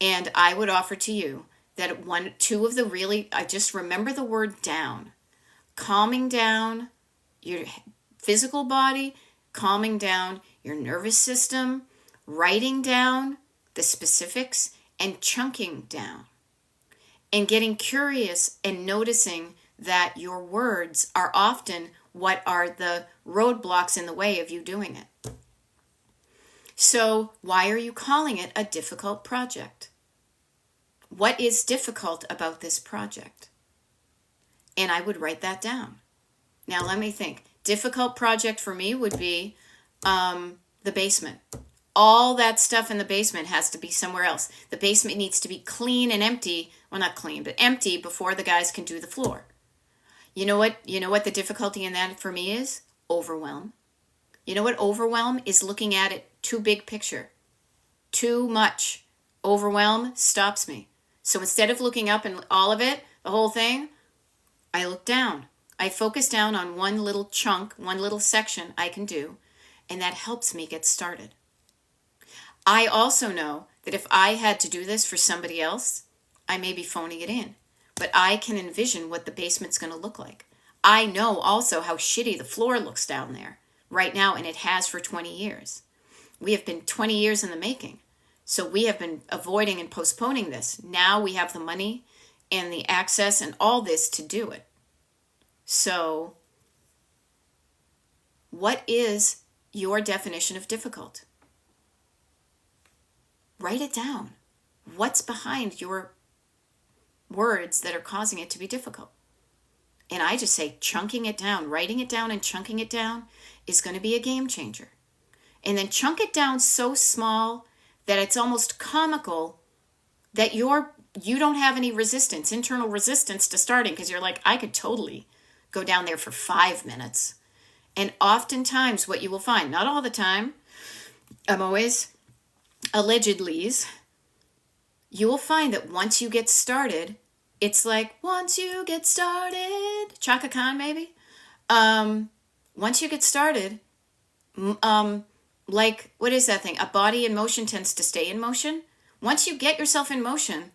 A: And I would offer to you that I just remember the word down. Calming down your physical body, calming down your nervous system, writing down the specifics, and chunking down. And getting curious and noticing that your words are often what are the roadblocks in the way of you doing it. So why are you calling it a difficult project? What is difficult about this project? And I would write that down. Now let me think. Difficult project for me would be the basement. All that stuff in the basement has to be somewhere else. The basement needs to be clean and empty. Well, not clean, but empty before the guys can do the floor. You know what the difficulty in that for me is? Overwhelm. You know what overwhelm is? Looking at it too big picture. Too much. Overwhelm stops me. So instead of looking up and all of it, the whole thing, I look down. I focus down on one little chunk, one little section I can do, and that helps me get started. I also know that if I had to do this for somebody else, I may be phoning it in, but I can envision what the basement's going to look like. I know also how shitty the floor looks down there right now, and it has for 20 years. We have been 20 years in the making, so we have been avoiding and postponing this. Now we have the money and the access and all this to do it. So, what is your definition of difficult? Write it down. What's behind your words that are causing it to be difficult? And I just say chunking it down, writing it down and chunking it down is going to be a game changer. And then chunk it down so small that it's almost comical that you don't have any resistance, internal resistance to starting, because you're like, I could totally go down there for 5 minutes. And oftentimes what you will find, not all the time, I'm always allegedly's, you will find that once you get started, it's like, once you get started, Chaka Khan maybe? Once you get started, like, what is that thing? A body in motion tends to stay in motion. Once you get yourself in motion,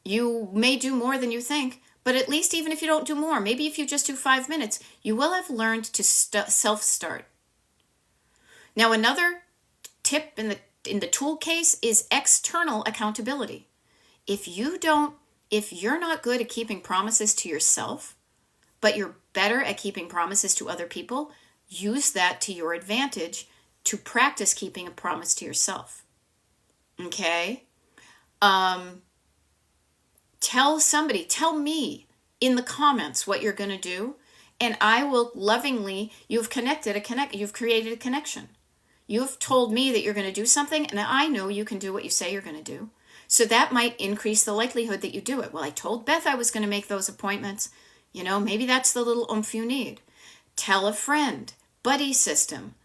A: you may do more than you think, but at least even if you don't do more, maybe if you just do 5 minutes, you will have learned to self-start. Now, another tip in the tool case is external accountability. If you're not good at keeping promises to yourself, but you're better at keeping promises to other people, use that to your advantage to practice keeping a promise to yourself. Okay? Tell me in the comments what you're going to do, and I will lovingly, you've created a connection. You've told me that you're going to do something, and I know you can do what you say you're going to do. So that might increase the likelihood that you do it. Well, I told Beth I was going to make those appointments. Maybe that's the little oomph you need. Tell a friend. Buddy system.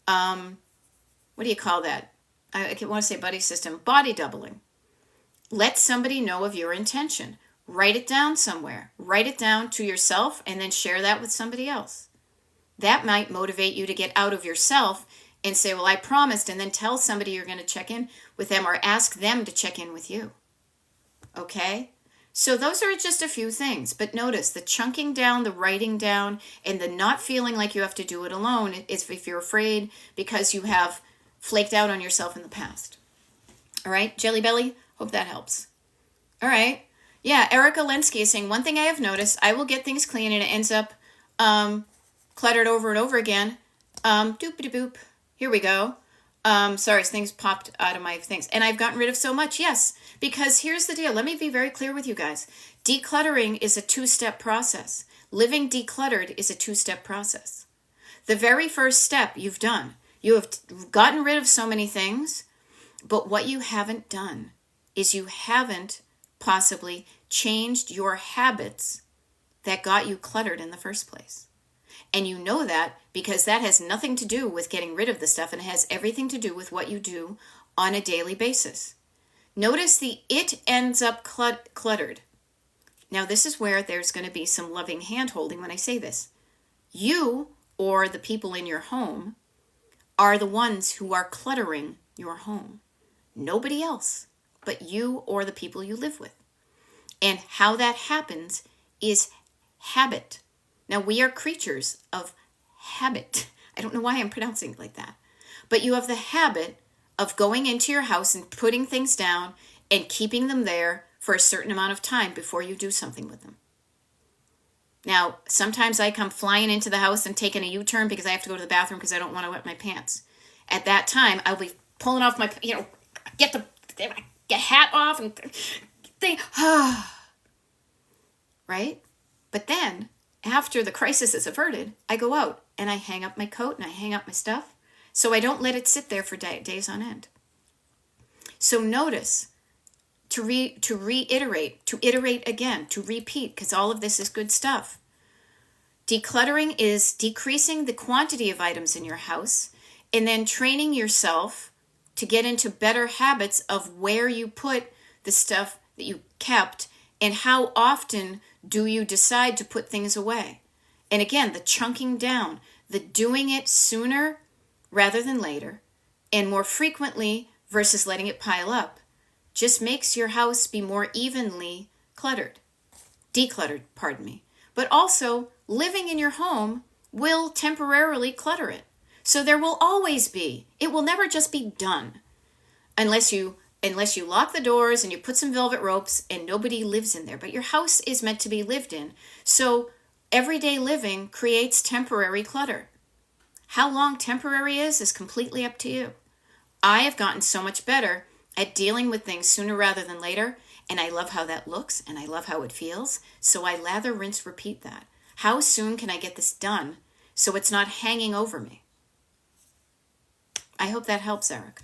A: What do you call that? I want to say buddy system. Body doubling. Let somebody know of your intention. Write it down somewhere. Write it down to yourself and then share that with somebody else. That might motivate you to get out of yourself and say, well, I promised, and then tell somebody you're going to check in with them or ask them to check in with you. Okay? So those are just a few things. But notice the chunking down, the writing down, and the not feeling like you have to do it alone is if you're afraid because you have flaked out on yourself in the past. All right, Jelly Belly? Hope that helps. All right. Yeah, Erica Lenski is saying, one thing I have noticed, I will get things clean and it ends up cluttered over and over again. Doop-a-doop. Here we go. Sorry, things popped out of my things. And I've gotten rid of so much. Yes, because here's the deal. Let me be very clear with you guys. Decluttering is a two-step process. Living decluttered is a two-step process. The very first step you've done. You have gotten rid of so many things, but what you haven't done is you haven't possibly changed your habits that got you cluttered in the first place. And you know that because that has nothing to do with getting rid of the stuff and it has everything to do with what you do on a daily basis. Notice the it ends up cluttered. Now this is where there's going to be some loving hand-holding when I say this. You or the people in your home are the ones who are cluttering your home. Nobody else but you or the people you live with. And how that happens is habit. Now, we are creatures of habit. I don't know why I'm pronouncing it like that. But you have the habit of going into your house and putting things down and keeping them there for a certain amount of time before you do something with them. Now, sometimes I come flying into the house and taking a U-turn because I have to go to the bathroom because I don't want to wet my pants. At that time, I'll be pulling off my, get hat off and think, right? But then, after the crisis is averted, I go out and I hang up my coat and I hang up my stuff so I don't let it sit there for days on end. So notice to reiterate, to iterate again, to repeat, because all of this is good stuff. Decluttering is decreasing the quantity of items in your house and then training yourself to get into better habits of where you put the stuff that you kept and how often do you decide to put things away. And again, the chunking down, the doing it sooner rather than later and more frequently versus letting it pile up just makes your house be more evenly decluttered, But also, living in your home will temporarily clutter it. So there will always be, it will never just be done unless you lock the doors and you put some velvet ropes and nobody lives in there. But your house is meant to be lived in. So everyday living creates temporary clutter. How long temporary is completely up to you. I have gotten so much better at dealing with things sooner rather than later, and I love how that looks, and I love how it feels, so I lather, rinse, repeat that. How soon can I get this done so it's not hanging over me? I hope that helps, Erica.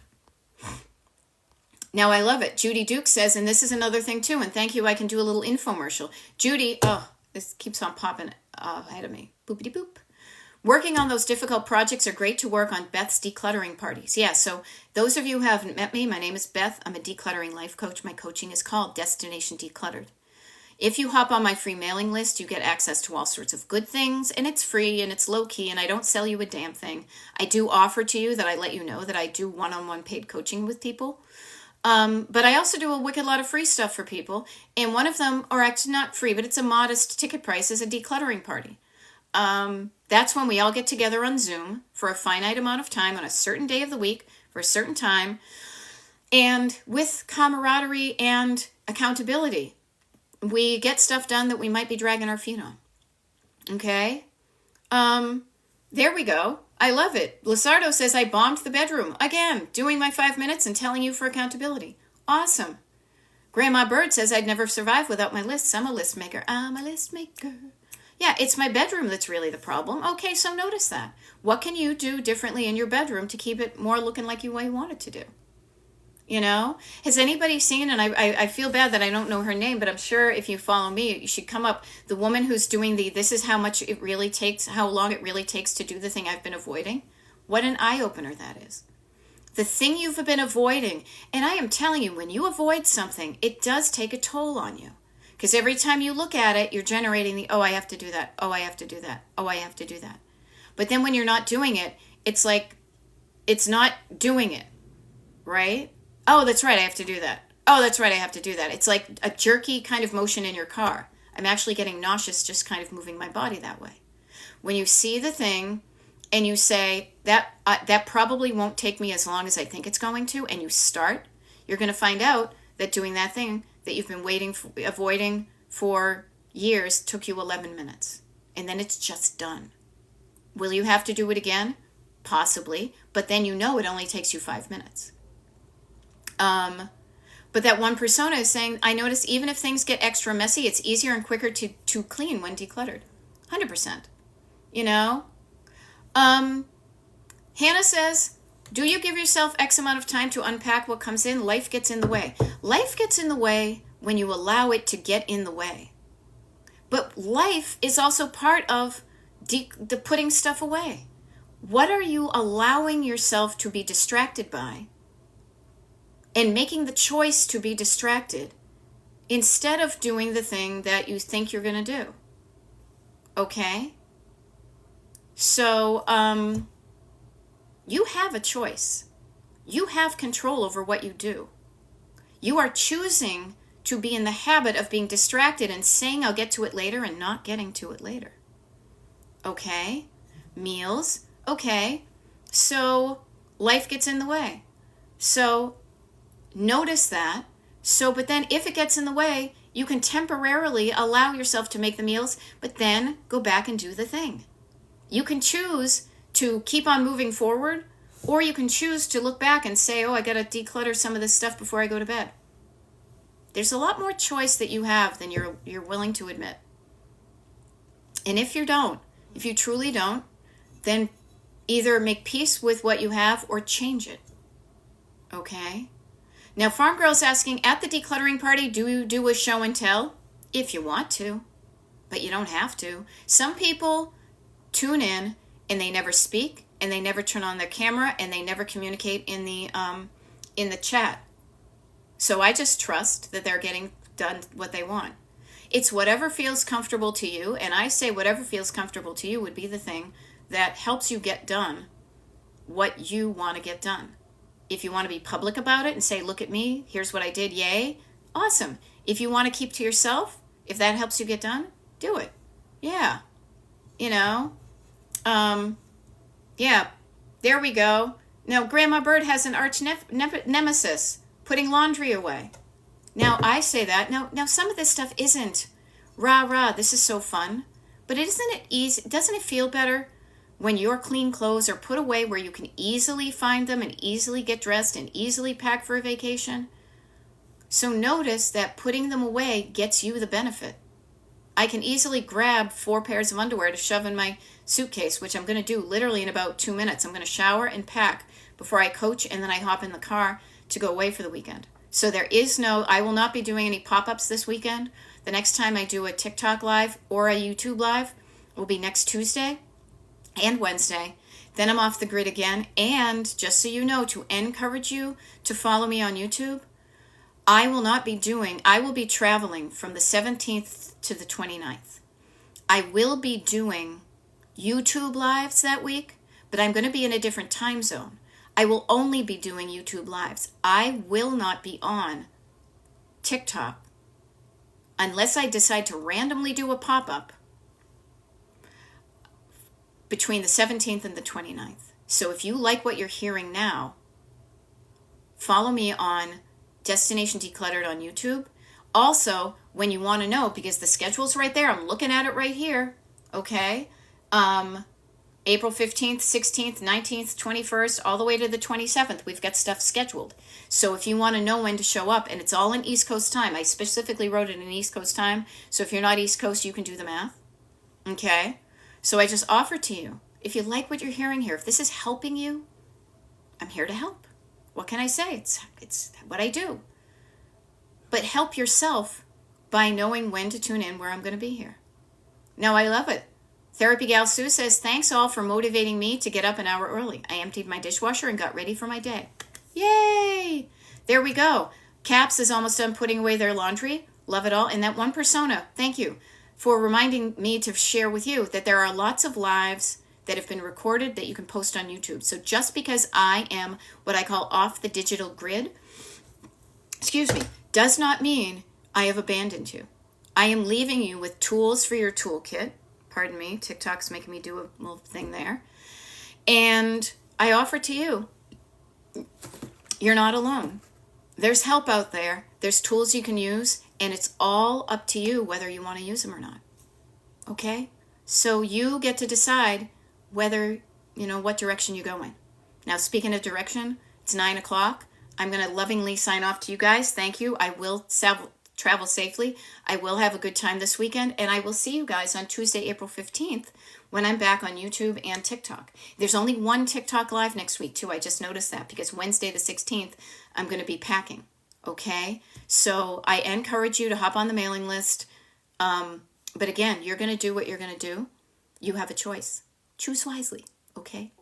A: Now, I love it. Judy Duke says, and this is another thing too, and thank you, I can do a little infomercial. Judy, this keeps on popping ahead of me. Boopity boop. Working on those difficult projects are great to work on Beth's decluttering parties. Yeah, so those of you who haven't met me, my name is Beth. I'm a decluttering life coach. My coaching is called Destination Decluttered. If you hop on my free mailing list, you get access to all sorts of good things, and it's free, and it's low-key, and I don't sell you a damn thing. I do offer to you that I let you know that I do one-on-one paid coaching with people. But I also do a wicked lot of free stuff for people, and one of them, or actually not free, but it's a modest ticket price, is a decluttering party. That's when we all get together on Zoom for a finite amount of time on a certain day of the week for a certain time, and with camaraderie and accountability. We get stuff done that we might be dragging our feet on. Okay? There we go. I love it. Lizardo says, I bombed the bedroom. Again, doing my 5 minutes and telling you for accountability. Awesome. Grandma Bird says, I'd never survive without my lists. I'm a list maker. I'm a list maker. Yeah, it's my bedroom that's really the problem. Okay, so notice that. What can you do differently in your bedroom to keep it more looking like you want it to do? You know? Has anybody seen, and I feel bad that I don't know her name, but I'm sure if you follow me, you should come up, the woman who's doing this is how much it really takes, how long it really takes to do the thing I've been avoiding. What an eye-opener that is. The thing you've been avoiding, and I am telling you, when you avoid something, it does take a toll on you. Because every time you look at it, you're generating the, oh, I have to do that. Oh, I have to do that. Oh, I have to do that. But then when you're not doing it, it's like, it's not doing it, right? Oh, that's right, I have to do that. Oh, that's right, I have to do that. It's like a jerky kind of motion in your car. I'm actually getting nauseous just kind of moving my body that way. When you see the thing and you say, that probably won't take me as long as I think it's going to, and you start, you're going to find out that doing that thing that you've been avoiding for years took you 11 minutes. And then it's just done. Will you have to do it again? Possibly. But then you know it only takes you 5 minutes. But that one persona is saying, I notice even if things get extra messy, it's easier and quicker to clean when decluttered. 100%. You know? Hannah says, do you give yourself X amount of time to unpack what comes in? Life gets in the way. Life gets in the way when you allow it to get in the way. But life is also part of the putting stuff away. What are you allowing yourself to be distracted by? And making the choice to be distracted instead of doing the thing that you think you're going to do. Okay? So, you have a choice. You have control over what you do. You are choosing to be in the habit of being distracted and saying I'll get to it later and not getting to it later. Okay? Meals. Okay. So life gets in the way. So notice that. So, but then if it gets in the way, you can temporarily allow yourself to make the meals, but then go back and do the thing. You can choose to keep on moving forward, or you can choose to look back and say, oh, I got to declutter some of this stuff before I go to bed. There's a lot more choice that you have than you're willing to admit. And if you truly don't, then either make peace with what you have or change it. Okay? Now, Farm Girl's asking, at the decluttering party, do you do a show and tell? If you want to, but you don't have to. Some people tune in and they never speak and they never turn on their camera and they never communicate in the chat. So I just trust that they're getting done what they want. It's whatever feels comfortable to you, and I say whatever feels comfortable to you would be the thing that helps you get done what you want to get done. If you want to be public about it and say, look at me, here's what I did, yay, awesome. If you want to keep to yourself, if that helps you get done, do it. Yeah. You know, yeah, there we go. Now, Grandma Bird has an arch nemesis, putting laundry away. Now, I say that. Now, some of this stuff isn't rah, this is so fun. But isn't it easy? Doesn't it feel better when your clean clothes are put away where you can easily find them and easily get dressed and easily pack for a vacation? So notice that putting them away gets you the benefit. I can easily grab 4 pairs of underwear to shove in my suitcase, which I'm going to do literally in about 2 minutes. I'm going to shower and pack before I coach, and then I hop in the car to go away for the weekend. So I will not be doing any pop-ups this weekend. The next time I do a TikTok live or a YouTube live will be next Tuesday and Wednesday. Then I'm off the grid again. And just so you know, to encourage you to follow me on YouTube, I will be traveling from the 17th to the 29th. I will be doing YouTube lives that week, but I'm going to be in a different time zone. I will only be doing YouTube lives. I will not be on TikTok unless I decide to randomly do a pop-up between the 17th and the 29th. So if you like what you're hearing now, follow me on Destination Decluttered on YouTube. Also, when you want to know, because the schedule's right there, I'm looking at it right here, okay? April 15th, 16th, 19th, 21st, all the way to the 27th, we've got stuff scheduled. So if you want to know when to show up, and it's all in East Coast time, I specifically wrote it in East Coast time, so if you're not East Coast, you can do the math, okay? So I just offer to you, if you like what you're hearing here, if this is helping you, I'm here to help. What can I say? It's what I do. But help yourself by knowing when to tune in, where I'm going to be here. Now, I love it. Therapy Gal Sue says, thanks all for motivating me to get up an hour early. I emptied my dishwasher and got ready for my day. Yay! There we go. Caps is almost done putting away their laundry. Love it all. And that one persona, thank you for reminding me to share with you that there are lots of lives that have been recorded that you can post on YouTube. So just because I am what I call off the digital grid, excuse me, does not mean I have abandoned you. I am leaving you with tools for your toolkit. Pardon me, TikTok's making me do a little thing there. And I offer to you, you're not alone. There's help out there. There's tools you can use, and it's all up to you whether you want to use them or not. Okay? So you get to decide whether, what direction you go in. Now, speaking of direction, it's 9 o'clock. I'm going to lovingly sign off to you guys. Thank you. I will travel safely. I will have a good time this weekend, and I will see you guys on Tuesday, April 15th, when I'm back on YouTube and TikTok. There's only one TikTok live next week, too. I just noticed that because Wednesday the 16th, I'm going to be packing. Okay? So I encourage you to hop on the mailing list. But again, you're going to do what you're going to do. You have a choice. Choose wisely. Okay?